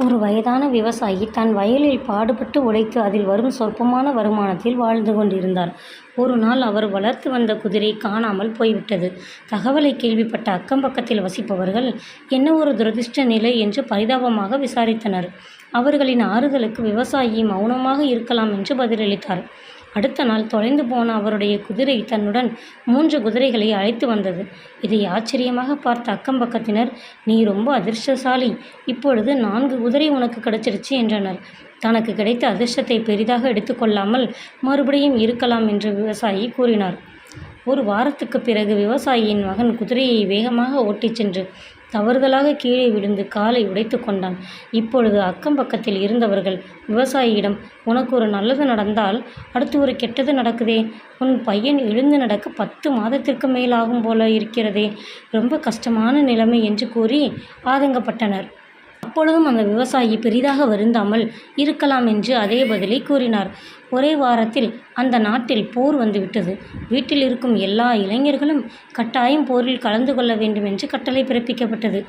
ஒரு வயதான விவசாயி தன் வயலில் பாடுபட்டு உழைத்து அதில் வரும் சொற்பமான வருமானத்தில் வாழ்ந்து கொண்டிருந்தார். ஒரு நாள் அவர் வளர்த்து வந்த குதிரை காணாமல் போய்விட்டது. தகவலை கேள்விப்பட்ட அக்கம் பக்கத்தில் வசிப்பவர்கள் என்ன ஒரு துரதிர்ஷ்ட நிலை என்று பரிதாபமாக விசாரித்தனர். அவர்களின் ஆறுதலுக்கு விவசாயி மௌனமாக இருக்கலாம் என்று பதிலளித்தார். அடுத்த நாள் தொலைந்து போன அவருடைய குதிரை தன்னுடன் 3 குதிரைகளை அழைத்து வந்தது. இதை ஆச்சரியமாக பார்த்த அக்கம் பக்கத்தினர், நீ ரொம்ப அதிர்ஷ்டசாலி, இப்பொழுது 4 குதிரை உனக்கு கிடைச்சிருச்சு என்றனர். தனக்கு கிடைத்த அதிர்ஷ்டத்தை பெரிதாக எடுத்துக்கொள்ளாமல் மறுபடியும் இருக்கலாம் என்று விவசாயி கூறினார். ஒரு வாரத்துக்கு பிறகு விவசாயியின் மகன் குதிரையை வேகமாக ஓட்டிச் சென்று தவறுதலாக கீழே விழுந்து காலை உடைத்து கொண்டான். இப்பொழுது அக்கம் பக்கத்தில் இருந்தவர்கள் விவசாயியிடம், உனக்கு ஒரு நல்லது நடந்தால் அடுத்து ஒரு கெட்டது நடக்குதே, உன் பையன் எழுந்து நடக்க 10 மாதத்திற்கு மேல் ஆகும் போல இருக்கிறதே, ரொம்ப கஷ்டமான நிலைமை என்று கூறி ஆதங்கப்பட்டனர். அப்பொழுதும் அந்த விவசாயி பெரிதாக வருந்தாமல் இருக்கலாம் என்று அதே பதிலை கூறினார். ஒரே வாரத்தில் அந்த நாட்டில் போர் வந்துவிட்டது. வீட்டில் இருக்கும் எல்லா இளைஞர்களும் கட்டாயம் போரில் கலந்து கொள்ள வேண்டும் என்று கட்டளை பிறப்பிக்கப்பட்டது.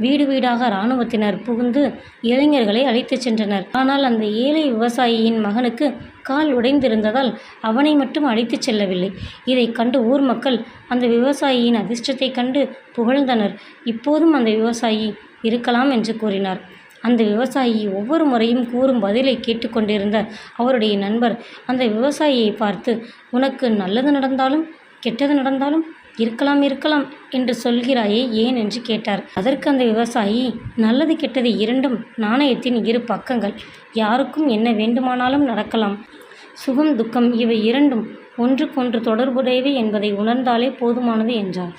வீடு வீடாக இராணுவத்தினர் புகுந்து இளைஞர்களை அழைத்துச் சென்றனர். ஆனால் அந்த ஏழை விவசாயியின் மகனுக்கு கால் உடைந்திருந்ததால் அவனை மட்டும் அழைத்துச் செல்லவில்லை. இதை கண்டு ஊர் மக்கள் அந்த விவசாயியின் அதிர்ஷ்டத்தை கண்டு புகழ்ந்தனர். இப்போதும் அந்த விவசாயி இருக்கலாம் என்று கூறினார். அந்த விவசாயி ஒவ்வொரு முறையும் கூறும் பதிலை கேட்டுக்கொண்டிருந்த அவருடைய நண்பர் அந்த விவசாயியை பார்த்து, உனக்கு நல்லது நடந்தாலும் கெட்டது நடந்தாலும் இருக்கலாம் என்று சொல்கிறாயே ஏன் என்று கேட்டார். அதற்கு அந்த விவசாயி, நல்லது கெட்டது இரண்டும் நாணயத்தின் 2 பக்கங்கள். யாருக்கும் என்ன வேண்டுமானாலும் நடக்கலாம். சுகம் துக்கம் இவை இரண்டும் ஒன்றுக்கொன்று தொடர்புடையவை என்பதை உணர்ந்தாலே போதுமானது என்றார்.